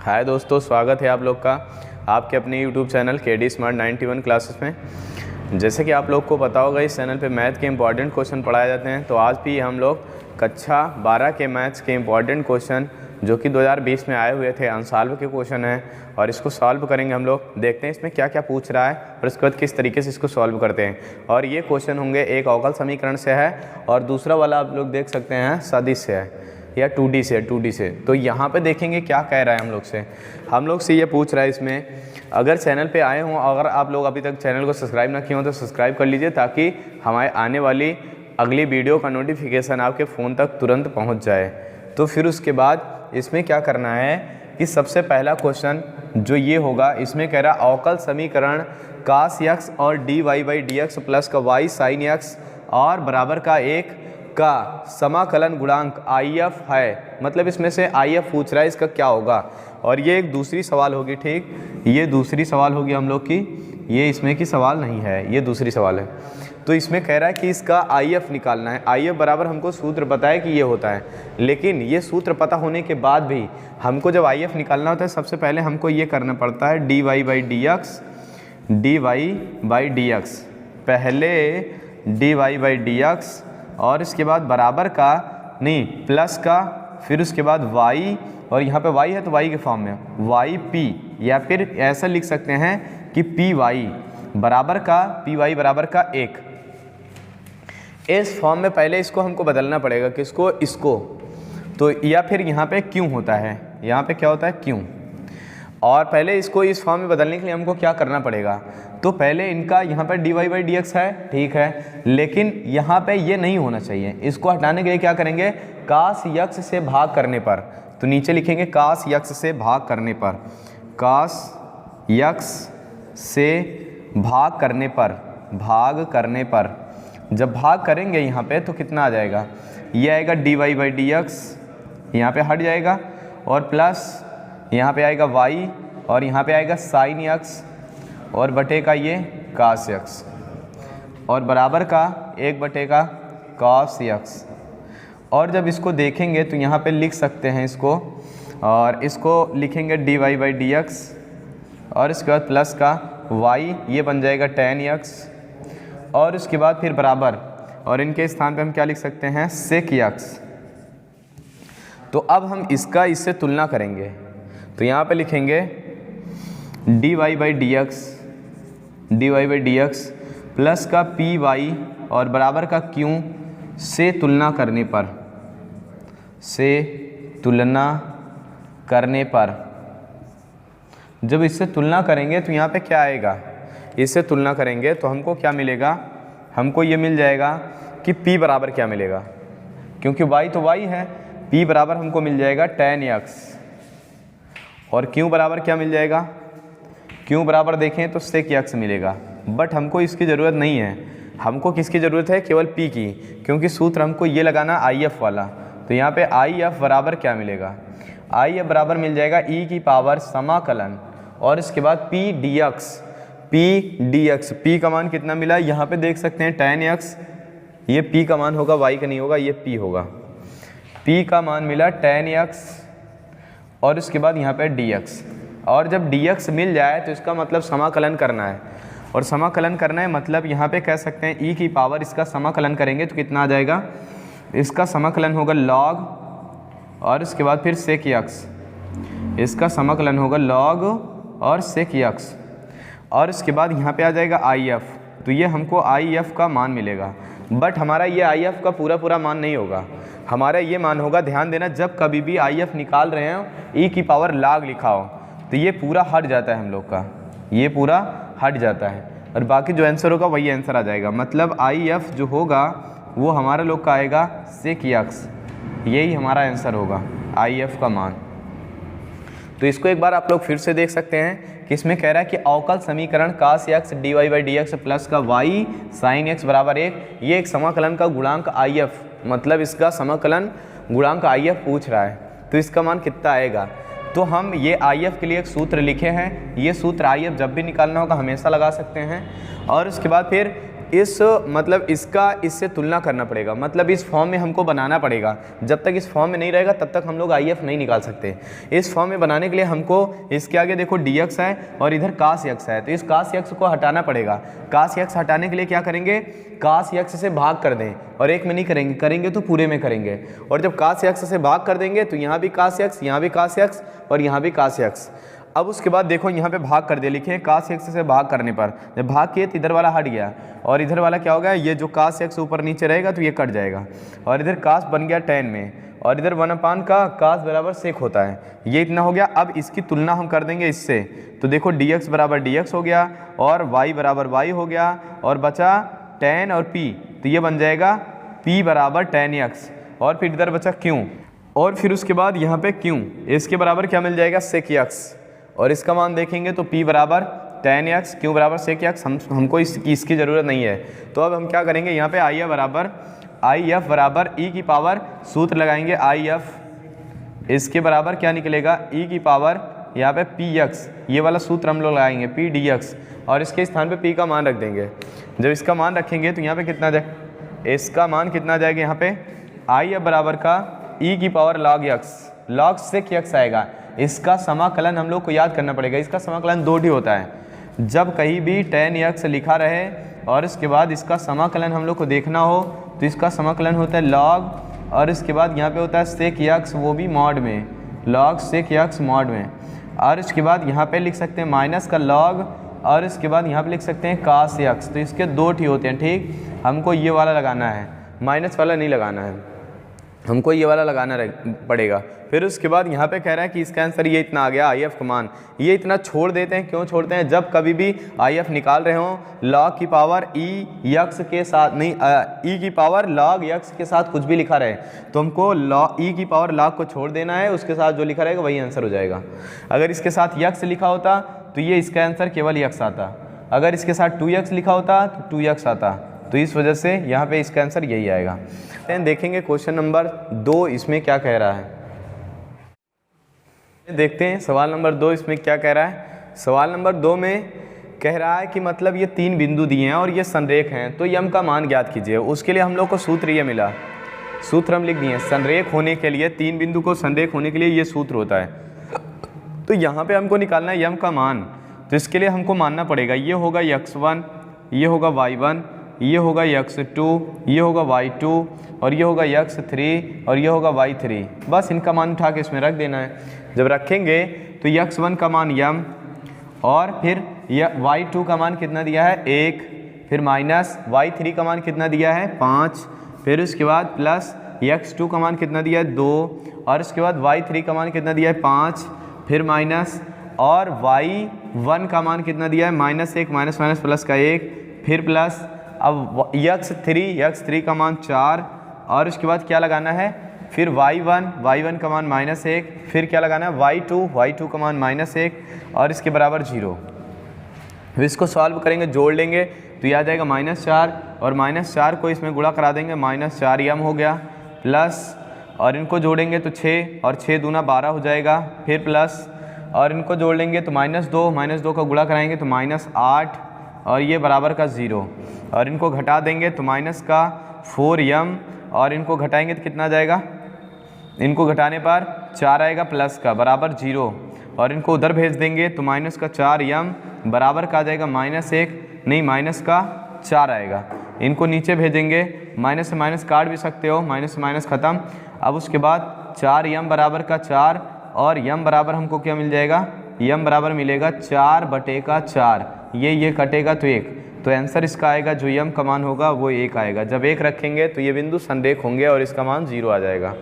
हाय दोस्तों, स्वागत है आप लोग का आपके अपने YouTube channel KD Smart 91 classes में। जैसे कि आप लोग को पता होगा, इस चैनल पे मैथ के इंपॉर्टेंट क्वेश्चन पढ़ाए जाते हैं। तो आज भी हम लोग कक्षा 12 के मैथ्स के इंपॉर्टेंट क्वेश्चन जो कि 2020 में आए हुए थे, अनसॉल्व के क्वेश्चन हैं और इसको सॉल्व करेंगे हम लोग। देखते हैं इसमें क्या क्या पूछ रहा है और उसके बाद किस तरीके से इसको सॉल्व करते हैं। और ये क्वेश्चन होंगे, एक अवकल समीकरण से है और दूसरा वाला आप लोग देख सकते हैं सदिश से है या 2D से। तो यहाँ पे देखेंगे क्या कह रहा है हम लोग से ये पूछ रहा है। इसमें अगर चैनल पे आए हों, अगर आप लोग अभी तक चैनल को सब्सक्राइब ना किए हों तो सब्सक्राइब कर लीजिए, ताकि हमारे आने वाली अगली वीडियो का नोटिफिकेशन आपके फ़ोन तक तुरंत पहुँच जाए। तो फिर उसके बाद इसमें क्या करना है कि सबसे पहला क्वेश्चन जो ये होगा, इसमें कह रहा अवकल समीकरण cos x और dy/dx प्लस का y sin x और बराबर का 1 का समाकलन गुणांक IF है। मतलब इसमें से IF पूछ रहा है, इसका क्या होगा। और ये एक दूसरी सवाल होगी, ठीक, ये दूसरी सवाल होगी हम लोग की, ये इसमें की सवाल नहीं है, ये दूसरी सवाल है। तो इसमें कह रहा है कि इसका IF निकालना है। IF बराबर हमको सूत्र पता है कि ये होता है, लेकिन ये सूत्र पता होने के बाद भी हमको जब IF निकालना होता है, सबसे पहले हमको ये करना पड़ता है dy/dx, पहले dy/dx और इसके बाद बराबर का नहीं प्लस का, फिर उसके बाद y, और यहाँ पे y है तो y के फॉर्म में yp, या फिर ऐसा लिख सकते हैं कि py बराबर का 1। इस फॉर्म में पहले इसको हमको बदलना पड़ेगा, किसको, इसको। तो या फिर यहाँ पे क्यों होता है, यहाँ पे क्या होता है, क्यों। और पहले इसको इस फॉर्म में बदलने के लिए हमको क्या करना पड़ेगा, तो पहले इनका यहाँ पर dy/dx है, ठीक है, लेकिन यहाँ पे ये नहीं होना चाहिए। इसको हटाने के लिए क्या करेंगे, cos x से भाग करने पर, तो नीचे लिखेंगे cos x से भाग करने पर, cos x से भाग करने पर जब भाग करेंगे यहाँ पे तो कितना आ जाएगा, ये आएगा dy/dx, यहाँ पे हट जाएगा, और प्लस यहाँ पे आएगा y, और यहाँ पे आएगा sin x, और बटे का ये cos x, और बराबर का 1 बटे का cos x। और जब इसको देखेंगे तो यहाँ पे लिख सकते हैं इसको, और इसको लिखेंगे dy/dx, और इसके बाद प्लस का y, ये बन जाएगा tan x, और उसके बाद फिर बराबर, और इनके स्थान पे हम क्या लिख सकते हैं, sec x। तो अब हम इसका इससे तुलना करेंगे, तो यहाँ पे लिखेंगे dy/dx प्लस का py और बराबर का q से तुलना करने पर जब इससे तुलना करेंगे तो यहाँ पे क्या आएगा, इससे तुलना करेंगे तो हमको क्या मिलेगा, हमको ये मिल जाएगा कि p बराबर क्या मिलेगा, क्योंकि y तो y है, p बराबर हमको मिल जाएगा tan x, और q बराबर क्या मिल जाएगा, q बराबर देखें तो sec x मिलेगा। बट हमको इसकी ज़रूरत नहीं है, हमको किसकी ज़रूरत है, केवल p की, क्योंकि सूत्र हमको ये लगाना IF वाला। तो यहाँ पे IF बराबर क्या मिलेगा, IF बराबर मिल जाएगा e की पावर समाकलन, और इसके बाद p dx, p का मान कितना मिला, यहाँ पे देख सकते हैं tan x, ये p का मान होगा, y का नहीं होगा, ये p होगा, p का मान मिला tan x, और उसके बाद यहाँ पे dx। और जब dx मिल जाए तो इसका मतलब समाकलन करना है, और समाकलन करना है मतलब यहाँ पे कह सकते हैं e की पावर, इसका समाकलन करेंगे तो कितना आ जाएगा, इसका समाकलन होगा log, और इसके बाद फिर sec x, इसका समाकलन होगा log और sec x, और इसके बाद यहाँ पे आ जाएगा IF। तो ये हमको IF का मान मिलेगा, बट हमारा ये IF का पूरा मान नहीं होगा, हमारा ये मान होगा। ध्यान देना, जब कभी भी IF निकाल रहे हो e की पावर log लिखा हो तो ये पूरा हट जाता है हम लोग का, ये पूरा हट जाता है, और बाकी जो आंसर होगा वही आंसर आ जाएगा। मतलब IF जो होगा वो हमारा लोग का आएगा sec x, यही हमारा आंसर होगा IF का मान। तो इसको एक बार आप लोग फिर से देख सकते हैं कि इसमें कह रहा है कि अवकल समीकरण cos x dy/dx प्लस का y sin x बराबर 1, ये एक समाकलन का गुणांक IF, मतलब इसका समाकलन गुणांक IF पूछ रहा है। तो इसका मान कितना आएगा, तो हम ये IF के लिए एक सूत्र लिखे हैं, ये सूत्र IF जब भी निकालना होगा हमेशा लगा सकते हैं। और उसके बाद फिर इस मतलब इसका इससे तुलना करना पड़ेगा, मतलब इस फॉर्म में हमको बनाना पड़ेगा। जब तक इस फॉर्म में नहीं रहेगा तब तक हम लोग आई एफ नहीं निकाल सकते। इस फॉर्म में बनाने के लिए हमको इसके आगे देखो डी एक्स है और इधर कास यक्स है, तो इस कास यक्स को हटाना पड़ेगा। कास यक्स हटाने के लिए क्या करेंगे, कास यक्स से भाग कर दें, और एक में नहीं करेंगे, करेंगे तो पूरे में करेंगे। और जब कास यक्स से भाग कर देंगे तो यहाँ भी कास यक्स, यहाँ भी कास यक्स और यहाँ भी कास यक्स। अब उसके बाद देखो यहाँ पे भाग कर दे, लिखे कास यक्स से भाग करने पर जब भाग किए तो इधर वाला हट गया और इधर वाला क्या हो गया, ये जो कास यक्स ऊपर नीचे रहेगा तो ये कट जाएगा और इधर कास बन गया tan में और इधर 1/, का कास बराबर सेक होता है, ये इतना हो गया। अब इसकी तुलना हम कर देंगे इससे, तो देखो dx बराबर dx हो गया और y बराबर y हो गया और बचा tan और p, तो ये बन जाएगा p बराबर tan x और फिर इधर बचा q और फिर उसके बाद यहाँ पे q, इसके बराबर क्या मिल जाएगा sec x और इसका मान देखेंगे तो p बराबर tan x, q बराबर sec x। हमको इसकी ज़रूरत नहीं है, तो अब हम क्या करेंगे, यहाँ पे आई एफ बराबर e की पावर, सूत्र लगाएंगे आई एफ, इसके बराबर क्या निकलेगा e की पावर यहाँ पे px, ये वाला सूत्र हम लोग लगाएंगे p dx और इसके स्थान पे p का मान रख देंगे। जब इसका मान रखेंगे तो यहाँ पे कितना जाए, इसका मान कितना जाएगा, यहाँ पे आई एफ बराबर का e की power log x, log sec x आएगा। इसका समाकलन हम लोग को याद करना पड़ेगा, इसका समाकलन 2 होता है। जब कहीं भी tan x लिखा रहे और इसके बाद इसका समाकलन हम लोग को देखना हो तो इसका समाकलन होता है log और इसके बाद यहाँ पे होता है sec x, वो भी मॉड में, log sec x मॉड में, और इसके बाद यहाँ पे लिख सकते हैं माइनस का log और इसके बाद यहाँ पे लिख सकते हैं cos x। तो इसके 2 होते हैं, ठीक। हमको ये वाला लगाना है, माइनस वाला नहीं लगाना है, हमको ये वाला लगाना पड़ेगा। फिर उसके बाद यहाँ पे कह रहा है कि इसका आंसर ये इतना आ गया आई एफ का मान। ये इतना छोड़ देते हैं, क्यों छोड़ते हैं, जब कभी भी आई एफ निकाल रहे हों log की पावर ई यक्स के साथ नहीं, ई की पावर log यक्स के साथ कुछ भी लिखा रहे तो हमको ई की पावर log को छोड़ देना है, उसके साथ जो लिखा रहेगा वही आंसर हो जाएगा। अगर इसके साथ यक्स लिखा होता तो ये इसका आंसर केवल यक्स आता, अगर इसके साथ 2x लिखा होता तो 2x आता, तो इस वजह से यहाँ पे इसका आंसर यही आएगा। देखेंगे क्वेश्चन नंबर 2 इसमें क्या कह रहा है, देखते हैं सवाल नंबर 2 इसमें क्या कह रहा है। सवाल नंबर 2 में कह रहा है कि मतलब ये 3 बिंदु दिए हैं और ये संरेख हैं, तो यम का मान ज्ञात कीजिए। उसके लिए हम लोग को सूत्र ये मिला, सूत्र हम लिख दिए, संरेख होने के लिए 3 बिंदु को संरेख होने के लिए ये सूत्र होता है। तो यहाँ पे हमको निकालना है यम का मान, तो इसके लिए हमको मानना पड़ेगा ये होगा x1, ये होगा y1, ये होगा x2, ये होगा y2 और ये होगा x3 और ये होगा y3। बस इनका मान उठा के इसमें रख देना है। जब रखेंगे तो x1 का मान यम और फिर y2 का मान कितना दिया है 1, फिर माइनस y3 का मान कितना दिया है 5, फिर उसके बाद प्लस x2 का मान कितना दिया है 2 और उसके बाद y3 का मान कितना दिया है 5, फिर माइनस और y1 का मान कितना दिया है -1, माइनस माइनस प्लस का 1, फिर प्लस अब x3 का मान 4 और उसके बाद क्या लगाना है, फिर y1 का मान -1, फिर क्या लगाना है y2 का मान -1 और इसके बराबर 0। इसको सॉल्व करेंगे, जोड़ लेंगे तो यह आ जाएगा -4 और -4 को इसमें गुणा करा देंगे, -4 यम हो गया, प्लस और इनको जोड़ेंगे तो 6 और 6 दूना 12 हो जाएगा, फिर प्लस और इनको जोड़ लेंगे तो -2 का गुणा कराएंगे तो -8 और ये बराबर का 0 और इनको घटा देंगे तो माइनस का 4m और इनको घटाएंगे तो कितना जाएगा, इनको घटाने पर 4 आएगा प्लस का बराबर 0 और इनको उधर भेज देंगे तो माइनस का 4m बराबर का आ जाएगा -1 नहीं माइनस का 4 आएगा। इनको नीचे भेजेंगे, माइनस से माइनस काट भी सकते हो, माइनस से माइनस ख़त्म। अब उसके बाद 4m बराबर का 4 और m बराबर हमको क्या मिल जाएगा, m बराबर मिलेगा 4/4, ये कटेगा तो 1, तो आंसर इसका आएगा जो m का मान होगा वो 1 आएगा। जब 1 रखेंगे तो ये बिंदु संरेख होंगे और इसका मान 0 आ जाएगा।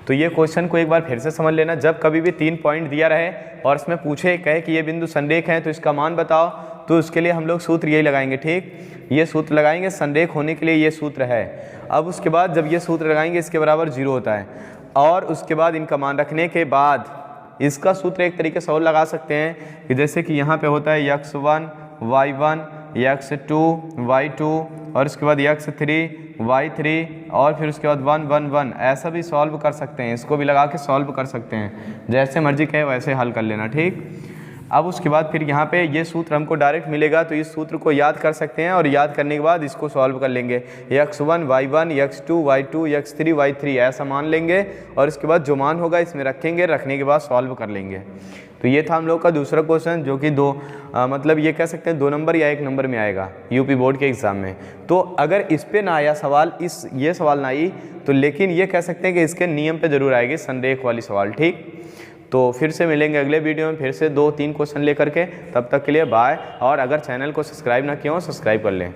तो ये क्वेश्चन को एक बार फिर से समझ लेना, जब कभी भी 3 पॉइंट दिया रहे और इसमें पूछे कहे कि ये बिंदु संरेख हैं तो इसका मान बताओ, तो उसके लिए हम लोग सूत्र यही लगाएंगे, ठीक। ये सूत्र लगाएंगे, संरेख होने के लिए ये सूत्र है। अब उसके बाद जब ये सूत्र लगाएंगे इसके बराबर 0 होता है और उसके बाद इनका मान रखने के बाद इसका सूत्र एक तरीके से और लगा सकते हैं कि जैसे कि यहाँ पे होता है x1 y1 x2 y2 और उसके बाद x3 y3 और फिर उसके बाद 1 1 1, ऐसा भी सॉल्व कर सकते हैं, इसको भी लगा के सॉल्व कर सकते हैं, जैसे मर्जी कहे वैसे हल कर लेना, ठीक। अब उसके बाद फिर यहाँ पे ये सूत्र हमको डायरेक्ट मिलेगा, तो इस सूत्र को याद कर सकते हैं और याद करने के बाद इसको सॉल्व कर लेंगे। x1 y1 x2 y2 x3 y3 ऐसा मान लेंगे और इसके बाद जो मान होगा इसमें रखेंगे, रखने के बाद सॉल्व कर लेंगे। तो ये था हम लोग का दूसरा क्वेश्चन, जो कि मतलब ये कह सकते हैं 2 नंबर या 1 नंबर में आएगा यूपी बोर्ड के एग्ज़ाम में। तो अगर इस पे ना आया सवाल, ये सवाल ना आई, तो लेकिन ये कह सकते हैं कि इसके नियम पे ज़रूर आएगी संरेख वाली सवाल। ठीक, तो फिर से मिलेंगे अगले वीडियो में, फिर से 2-3 क्वेश्चन लेकर के। तब तक के लिए बाय। और अगर चैनल को सब्सक्राइब ना किया हो, सब्सक्राइब कर लें।